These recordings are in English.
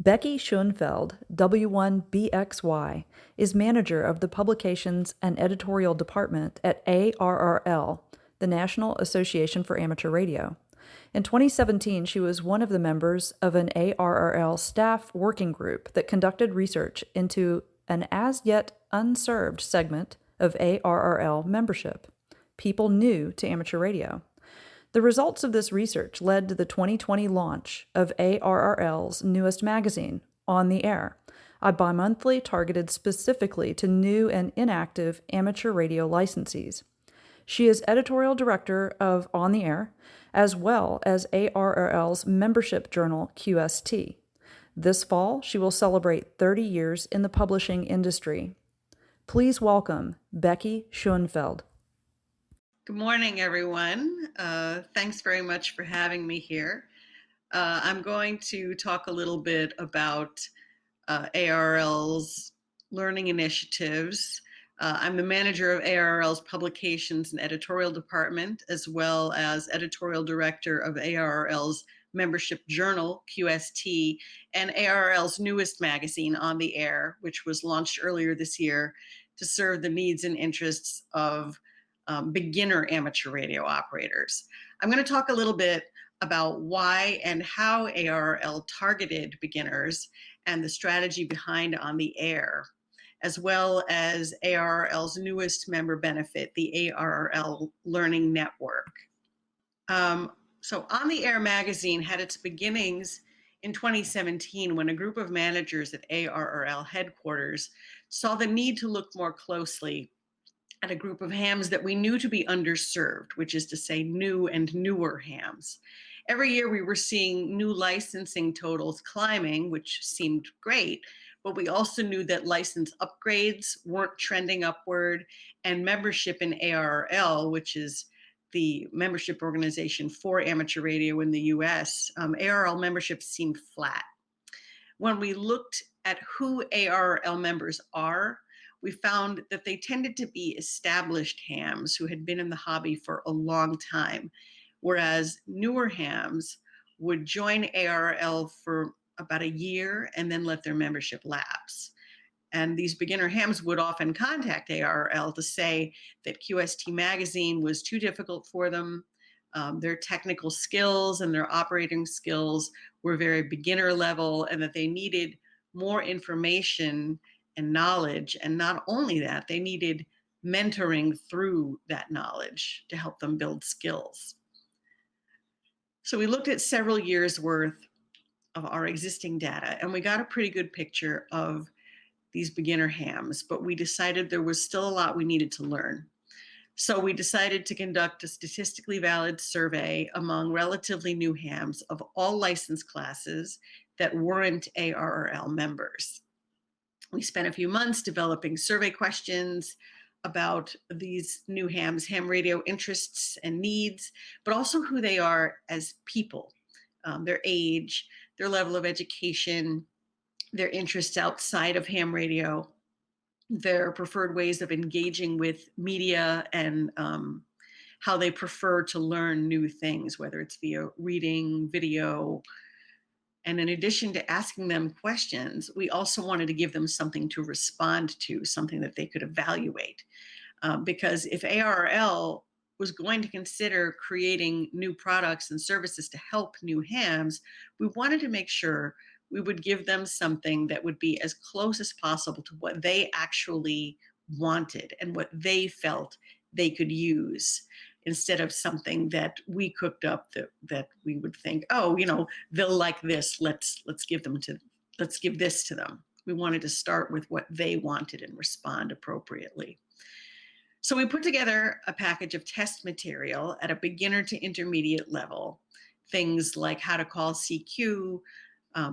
Becky Schoenfeld, W1BXY, is manager of the Publications and Editorial Department at ARRL, the National Association for Amateur Radio. In 2017, she was one of the members of an ARRL staff working group that conducted research into an as yet unserved segment of ARRL membership, people new to amateur radio. The results of this research led to the 2020 launch of ARRL's newest magazine, On the Air, a bi-monthly targeted specifically to new and inactive amateur radio licensees. She is editorial director of On the Air, as well as ARRL's membership journal, QST. This fall, she will celebrate 30 years in the publishing industry. Please welcome Becky Schoenfeld. Good morning, everyone. Thanks very much for having me here. I'm going to talk a little bit about ARRL's learning initiatives. I'm the manager of ARRL's Publications and Editorial Department, as well as editorial director of ARRL's membership journal, QST, and ARRL's newest magazine, On the Air, which was launched earlier this year to serve the needs and interests of beginner amateur radio operators. I'm going to talk a little bit about why and how ARRL targeted beginners and the strategy behind On the Air, as well as ARRL's newest member benefit, the ARRL Learning Network. So On the Air magazine had its beginnings in 2017 when a group of managers at ARRL headquarters saw the need to look more closely at a group of hams that we knew to be underserved, which is to say new and newer hams. Every year we were seeing new licensing totals climbing, which seemed great, but we also knew that license upgrades weren't trending upward, and membership in ARRL, which is the membership organization for amateur radio in the US, ARRL membership seemed flat. When we looked at who ARRL members are, we found that they tended to be established hams who had been in the hobby for a long time, whereas newer hams would join ARRL for about a year and then let their membership lapse. And these beginner hams would often contact ARRL to say that QST magazine was too difficult for them. Their technical skills and their operating skills were very beginner level, and that they needed more information and knowledge. And not only that, they needed mentoring through that knowledge to help them build skills. So we looked at several years worth of our existing data, and we got a pretty good picture of these beginner hams, but we decided there was still a lot we needed to learn. So we decided to conduct a statistically valid survey among relatively new hams of all license classes that weren't ARRL members. We spent a few months developing survey questions about these new hams, ham radio interests and needs, but also who they are as people, their age, their level of education, their interests outside of ham radio, their preferred ways of engaging with media, and how they prefer to learn new things, whether it's via reading, video. And in addition to asking them questions, we also wanted to give them something to respond to, something that they could evaluate. Because if ARRL was going to consider creating new products and services to help new hams, we wanted to make sure we would give them something that would be as close as possible to what they actually wanted and what they felt they could use, instead of something that we cooked up that we would think, oh, they'll like this. Let's give this to them. We wanted to start with what they wanted and respond appropriately. So we put together a package of test material at a beginner to intermediate level, things like how to call CQ,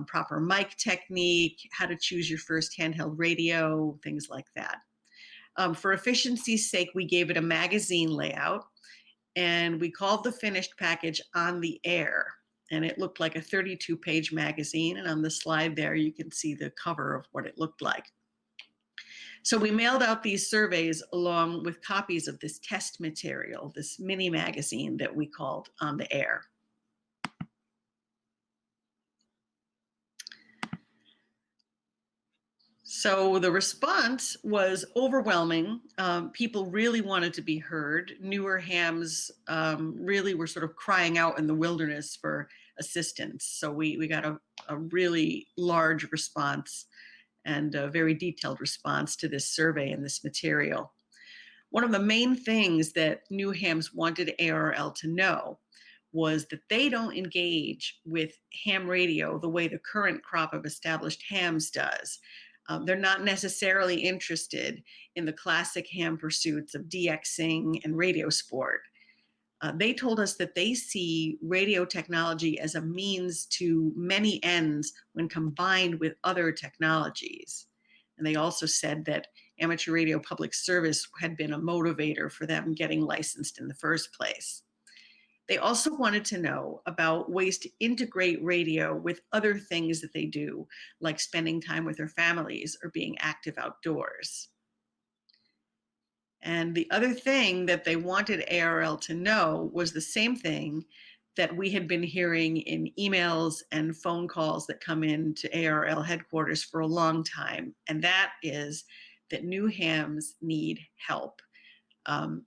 proper mic technique, how to choose your first handheld radio, things like that. For efficiency's sake, we gave it a magazine layout, and we called the finished package On the Air. And it looked like a 32-page magazine. And on the slide there, you can see the cover of what it looked like. So we mailed out these surveys along with copies of this test material, this mini magazine that we called On the Air. So the response was overwhelming. People really wanted to be heard. Newer hams really were sort of crying out in the wilderness for assistance. So we got a really large response and a very detailed response to this survey and this material. One of the main things that new hams wanted ARRL to know was that they don't engage with ham radio the way the current crop of established hams does. They're not necessarily interested in the classic ham pursuits of DXing and radio sport. They told us that they see radio technology as a means to many ends when combined with other technologies. And they also said that amateur radio public service had been a motivator for them getting licensed in the first place. They also wanted to know about ways to integrate radio with other things that they do, like spending time with their families or being active outdoors. And the other thing that they wanted ARRL to know was the same thing that we had been hearing in emails and phone calls that come in to ARRL headquarters for a long time, and that is that new hams need help.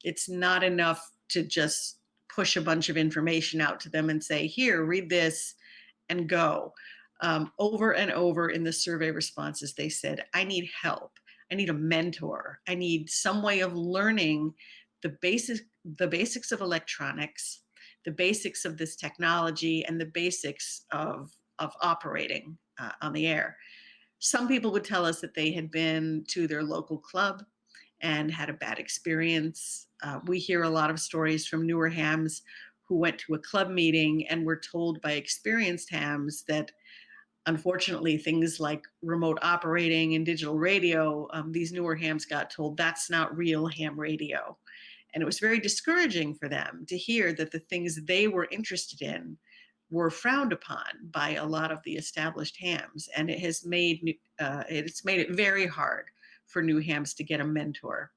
It's not enough to just push a bunch of information out to them and say, here, read this and go. Over and over in the survey responses, they said, I need help. I need a mentor. I need some way of learning the basics of electronics, the basics of this technology, and the basics of operating on the air. Some people would tell us that they had been to their local club and had a bad experience. We hear a lot of stories from newer hams who went to a club meeting and were told by experienced hams that unfortunately things like remote operating and digital radio, these newer hams got told that's not real ham radio. And it was very discouraging for them to hear that the things they were interested in were frowned upon by a lot of the established hams. And it has made it very hard for new hams to get a mentor,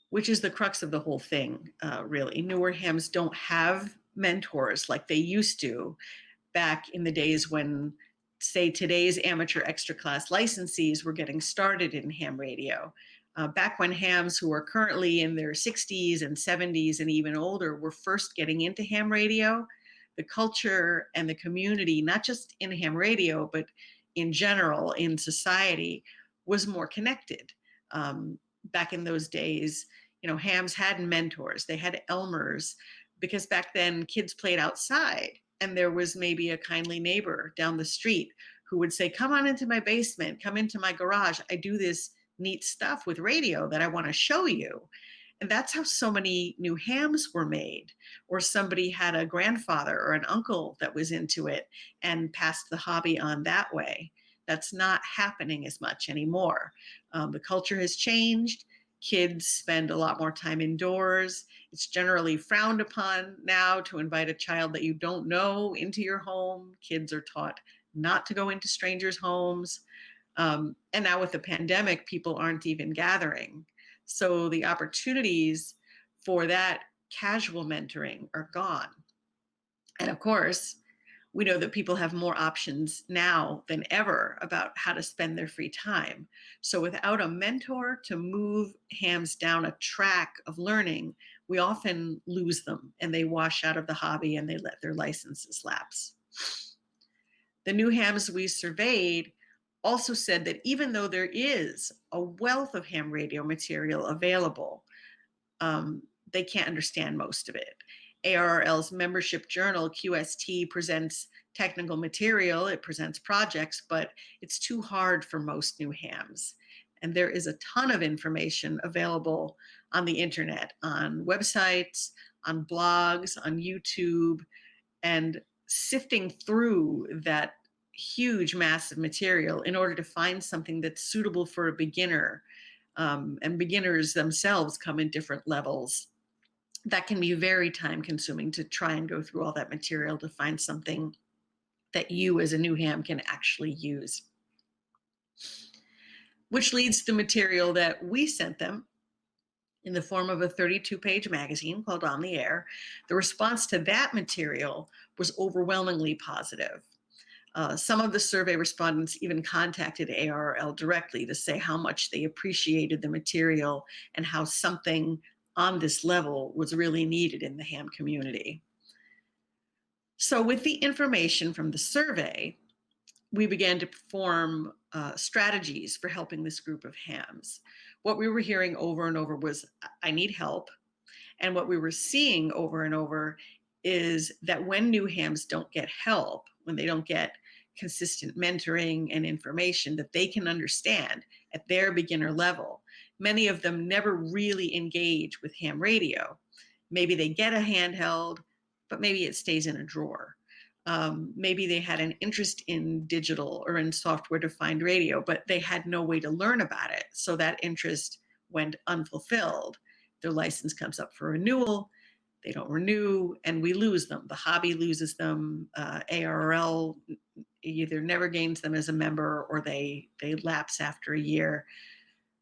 which is the crux of the whole thing, really. Newer hams don't have mentors like they used to back in the days when, say, today's amateur extra class licensees were getting started in ham radio. Back when hams who are currently in their 60s and 70s and even older were first getting into ham radio, the culture and the community, not just in ham radio, but in general in society, was more connected. Back in those days, hams had mentors. They had Elmers, because back then kids played outside and there was maybe a kindly neighbor down the street who would say, come on into my basement, come into my garage. I do this neat stuff with radio that I want to show you. And that's how so many new hams were made. Or somebody had a grandfather or an uncle that was into it and passed the hobby on that way. That's not happening as much anymore. The culture has changed. Kids spend a lot more time indoors. It's generally frowned upon now to invite a child that you don't know into your home. Kids are taught not to go into strangers' homes. And now with the pandemic, people aren't even gathering. So the opportunities for that casual mentoring are gone. And of course, we know that people have more options now than ever about how to spend their free time. So without a mentor to move hams down a track of learning, we often lose them and they wash out of the hobby and they let their licenses lapse. The new hams we surveyed also said that even though there is a wealth of ham radio material available, they can't understand most of it. ARRL's membership journal, QST, presents technical material, it presents projects, but it's too hard for most new hams. And there is a ton of information available on the internet, on websites, on blogs, on YouTube, and sifting through that huge mass of material in order to find something that's suitable for a beginner. And beginners themselves come in different levels. That can be very time consuming to try and go through all that material to find something that you as a new ham can actually use. Which leads to the material that we sent them in the form of a 32-page magazine called On the Air. The response to that material was overwhelmingly positive. Some of the survey respondents even contacted ARRL directly to say how much they appreciated the material and how something on this level was really needed in the ham community. So with the information from the survey, we began to form strategies for helping this group of hams. What we were hearing over and over was, I need help. And what we were seeing over and over is that when new hams don't get help, when they don't get consistent mentoring and information that they can understand at their beginner level, many of them never really engage with ham radio. Maybe they get a handheld, but maybe it stays in a drawer. Maybe they had an interest in digital or in software-defined radio, but they had no way to learn about it. So that interest went unfulfilled. Their license comes up for renewal, they don't renew, and we lose them. The hobby loses them. ARRL either never gains them as a member or they lapse after a year.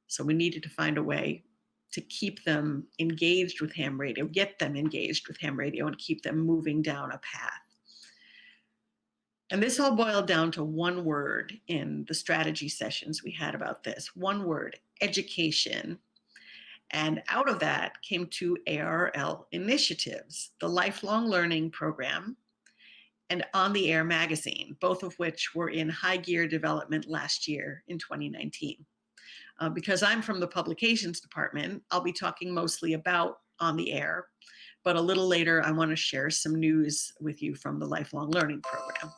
So we needed to find a way to keep them engaged with ham radio, get them engaged with ham radio, and keep them moving down a path. And this all boiled down to one word in the strategy sessions we had about this. One word: education. And out of that came two ARRL initiatives, the Lifelong Learning Program and On the Air magazine, both of which were in high gear development last year in 2019. Because I'm from the publications department, I'll be talking mostly about On the Air, but a little later I want to share some news with you from the Lifelong Learning Program.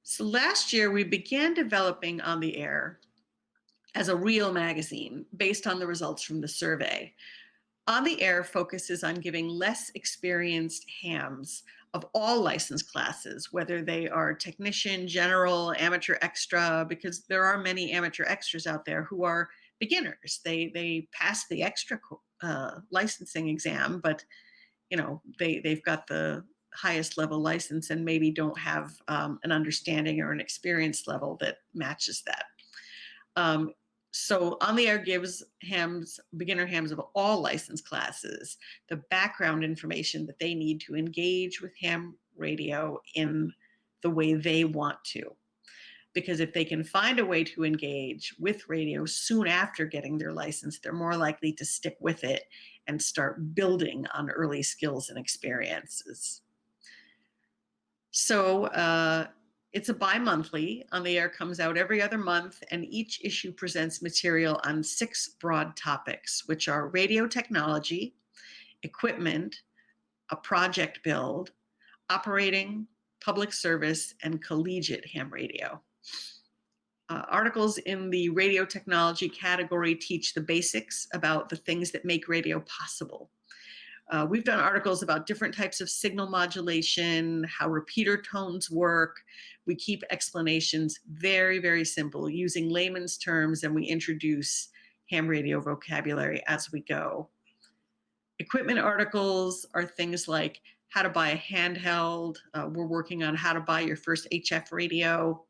So last year we began developing On the Air as a real magazine based on the results from the survey. On the Air focuses on giving less experienced hams of all license classes, whether they are technician, general, amateur extra, because there are many amateur extras out there who are beginners. They pass the extra licensing exam, but they've got the highest level license and maybe don't have an understanding or an experience level that matches that. So On the Air gives beginner hams of all license classes the background information that they need to engage with ham radio in the way they want to. Because if they can find a way to engage with radio soon after getting their license, they're more likely to stick with it and start building on early skills and experiences. So it's a bi-monthly. On the Air comes out every other month, and each issue presents material on 6 broad topics, which are radio technology, equipment, a project build, operating, public service, and collegiate ham radio. Articles in the radio technology category teach the basics about the things that make radio possible. We've done articles about different types of signal modulation, how repeater tones work. We keep explanations very, very simple using layman's terms, and we introduce ham radio vocabulary as we go. Equipment articles are things like how to buy a handheld. We're working on how to buy your first HF radio.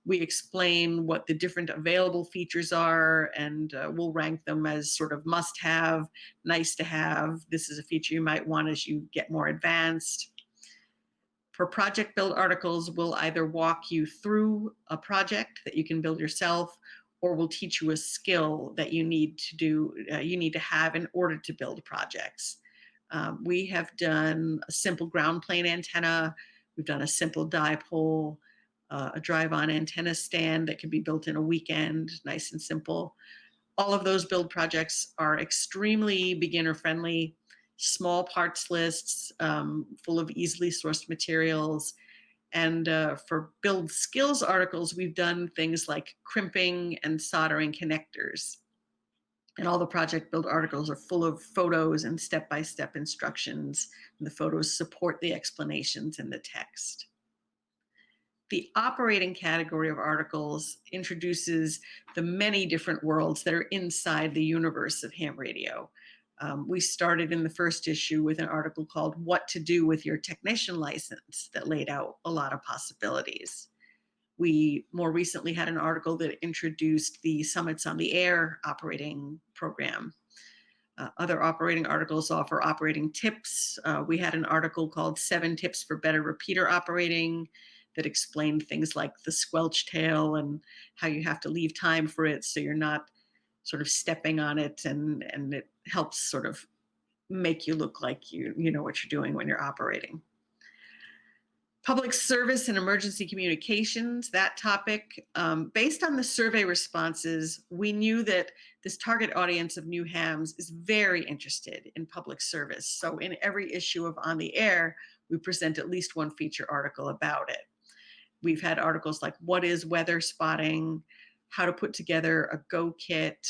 We explain what the different available features are, and we'll rank them as sort of must-have, nice-to-have. This is a feature you might want as you get more advanced. For project build articles, we'll either walk you through a project that you can build yourself, or we'll teach you a skill that you need to have in order to build projects. We have done a simple ground plane antenna. We've done a simple dipole, a drive-on antenna stand that can be built in a weekend, nice and simple. All of those build projects are extremely beginner-friendly, small parts lists, full of easily sourced materials. And for build skills articles, we've done things like crimping and soldering connectors. And all the project build articles are full of photos and step-by-step instructions, and the photos support the explanations in the text. The operating category of articles introduces the many different worlds that are inside the universe of ham radio. We started in the first issue with an article called What to Do with Your Technician License that laid out a lot of possibilities. We more recently had an article that introduced the Summits on the Air operating program. Other operating articles offer operating tips. We had an article called 7 Tips for Better Repeater Operating that explained things like the squelch tail and how you have to leave time for it so you're not sort of stepping on it, and it helps sort of make you look like you know what you're doing when you're operating. Public service and emergency communications, that topic, based on the survey responses, we knew that this target audience of new hams is very interested in public service. So in every issue of On the Air, we present at least one feature article about it. We've had articles like what is weather spotting, how to put together a go kit,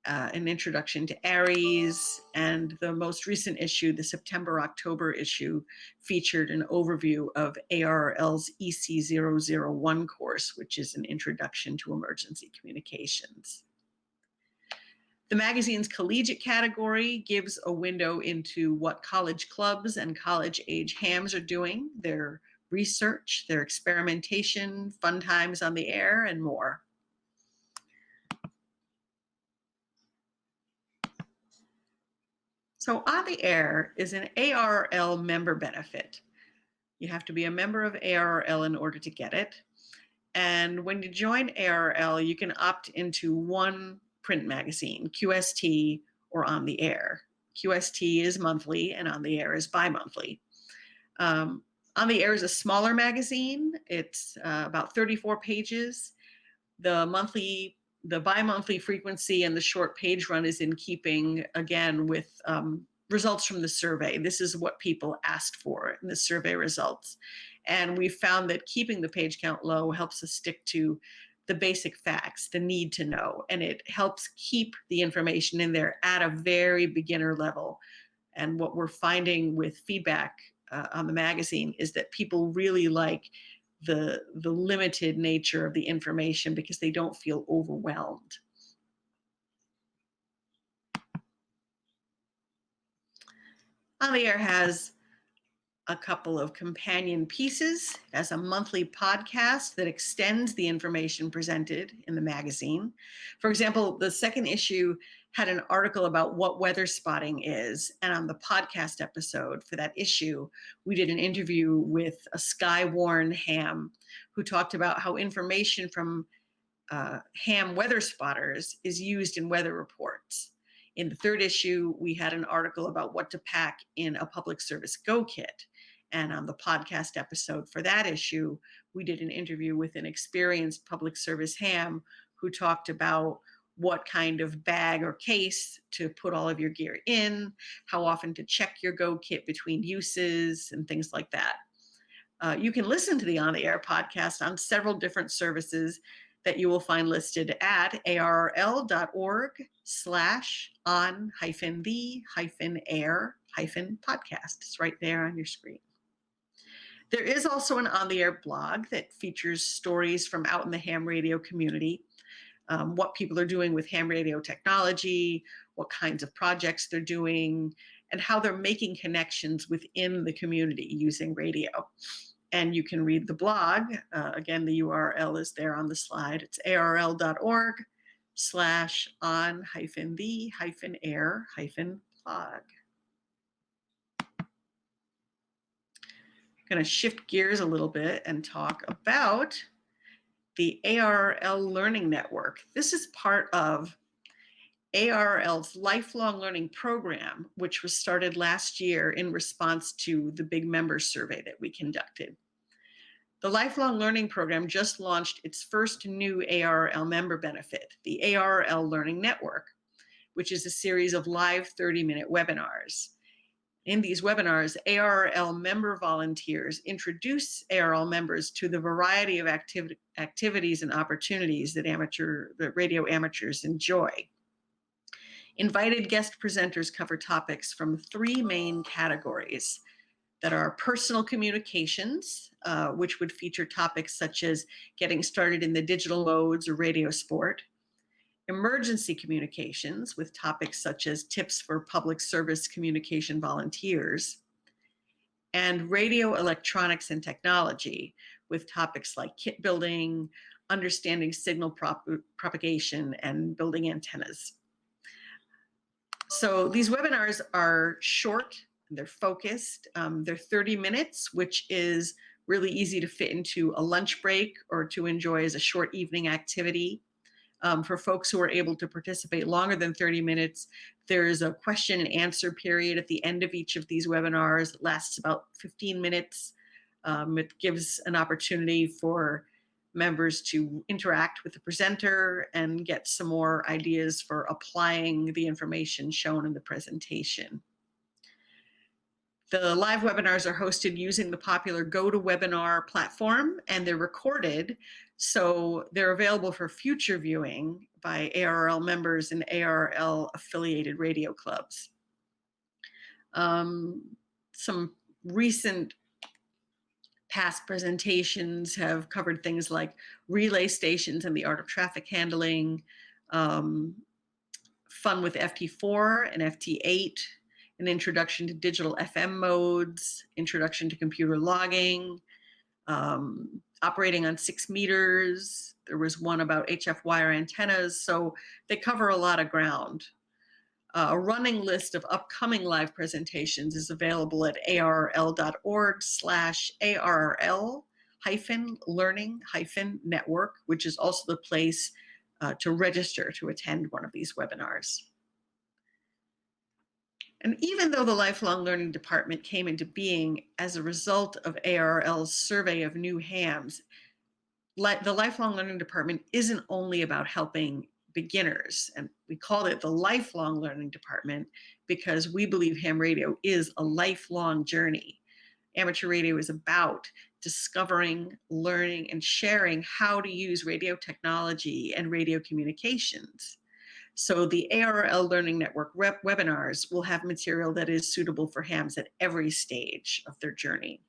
an introduction to ARRL, and the most recent issue, the September-October issue, featured an overview of ARRL's EC001 course, which is an introduction to emergency communications. The magazine's collegiate category gives a window into what college clubs and college-age hams are doing, their research, their experimentation, fun times on the air, and more. So On the Air is an ARRL member benefit. You have to be a member of ARRL in order to get it. And when you join ARRL, you can opt into one print magazine, QST or On the Air. QST is monthly and On the Air is bi-monthly. On the Air is a smaller magazine. It's about 34 pages. The bi-monthly frequency and the short page run is in keeping, again, with results from the survey. This is what people asked for in the survey results. And we found that keeping the page count low helps us stick to the basic facts, the need to know, and it helps keep the information in there at a very beginner level. And what we're finding with feedback on the magazine is that people really like the limited nature of the information because they don't feel overwhelmed. On the Air has a couple of companion pieces as a monthly podcast that extends the information presented in the magazine. For example, the second issue had an article about what weather spotting is, and on the podcast episode for that issue, we did an interview with a sky-worn ham who talked about how information from ham weather spotters is used in weather reports. In the third issue, we had an article about what to pack in a public service go kit. And on the podcast episode for that issue, we did an interview with an experienced public service ham who talked about what kind of bag or case to put all of your gear in, how often to check your go kit between uses, and things like that. You can listen to the On the Air podcast on several different services that you will find listed at arrl.org/on-the-air-podcast. It's right there on your screen. There is also an On the Air blog that features stories from out in the ham radio community, what people are doing with ham radio technology, what kinds of projects they're doing, and how they're making connections within the community using radio. And you can read the blog. Again, the URL is there on the slide. It's arrl.org/on-the-air-blog. I'm going to shift gears a little bit and talk about the ARRL Learning Network. This is part of ARRL's lifelong learning program, which was started last year in response to the big members survey that we conducted. The lifelong learning program just launched its first new ARRL member benefit, the ARRL Learning Network, which is a series of live 30-minute webinars. In these webinars, ARRL member volunteers introduce ARRL members to the variety of activities and opportunities that radio amateurs enjoy. Invited guest presenters cover topics from 3 main categories that are personal communications, which would feature topics such as getting started in the digital modes or radio sport, emergency communications with topics such as tips for public service communication volunteers, and radio electronics and technology with topics like kit building, understanding signal propagation, and building antennas. So these webinars are short, they're focused, they're 30 minutes, which is really easy to fit into a lunch break or to enjoy as a short evening activity. For folks who are able to participate longer than 30 minutes, there is a question and answer period at the end of each of these webinars. It lasts about 15 minutes. It gives an opportunity for members to interact with the presenter and get some more ideas for applying the information shown in the presentation. The live webinars are hosted using the popular GoToWebinar platform, and they're recorded, so they're available for future viewing by ARRL members and ARRL affiliated radio clubs. Some recent past presentations have covered things like relay stations and the art of traffic handling, fun with FT4 and FT8, an introduction to digital FM modes, introduction to computer logging, operating on 6 meters. There was one about HF wire antennas, so they cover a lot of ground. A running list of upcoming live presentations is available at ARRL.org/ARRL-Learning-Network, which is also the place to register to attend one of these webinars. And even though the Lifelong Learning Department came into being as a result of ARRL's survey of new hams, the Lifelong Learning Department isn't only about helping beginners, and we called it the Lifelong Learning Department because we believe ham radio is a lifelong journey. Amateur radio is about discovering, learning, and sharing how to use radio technology and radio communications. So the ARRL Learning Network webinars will have material that is suitable for hams at every stage of their journey.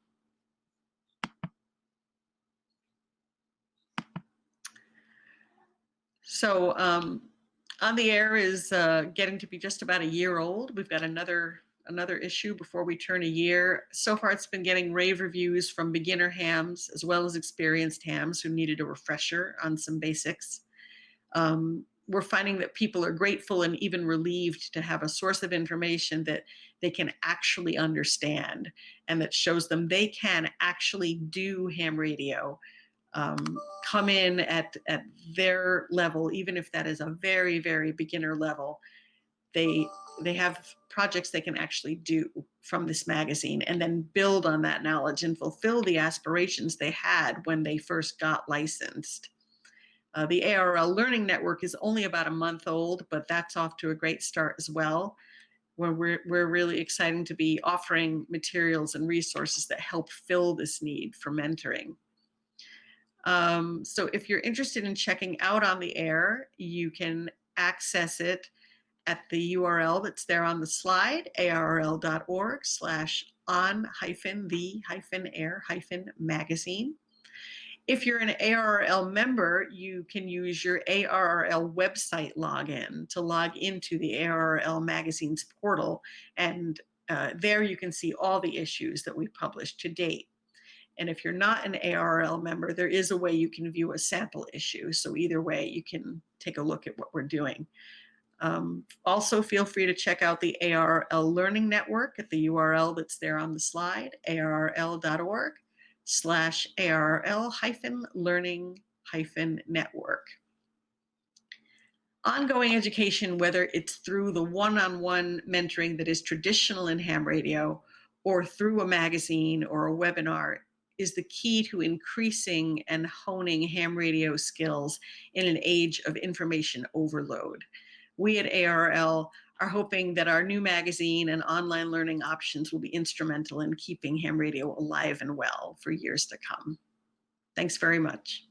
So On the Air is getting to be just about a year old. We've got another issue before we turn a year. So far, it's been getting rave reviews from beginner hams as well as experienced hams who needed a refresher on some basics. We're finding that people are grateful and even relieved to have a source of information that they can actually understand and that shows them they can actually do ham radio. Come in at their level, even if that is a very, very beginner level. They have projects they can actually do from this magazine and then build on that knowledge and fulfill the aspirations they had when they first got licensed. The ARRL Learning Network is only about a month old, but that's off to a great start as well, where we're really excited to be offering materials and resources that help fill this need for mentoring. So if you're interested in checking out On the Air, you can access it at the URL that's there on the slide, arrl.org/on-the-air-magazine. If you're an ARRL member, you can use your ARRL website login to log into the ARRL magazine's portal, and there you can see all the issues that we've published to date. And if you're not an ARRL member, there is a way you can view a sample issue. So either way, you can take a look at what we're doing. Also, feel free to check out the ARRL Learning Network at the URL that's there on the slide, arrl.org/ARRL-Learning-Network. Ongoing education, whether it's through the one-on-one mentoring that is traditional in ham radio or through a magazine or a webinar, is the key to increasing and honing ham radio skills in an age of information overload. We at ARRL are hoping that our new magazine and online learning options will be instrumental in keeping ham radio alive and well for years to come. Thanks very much.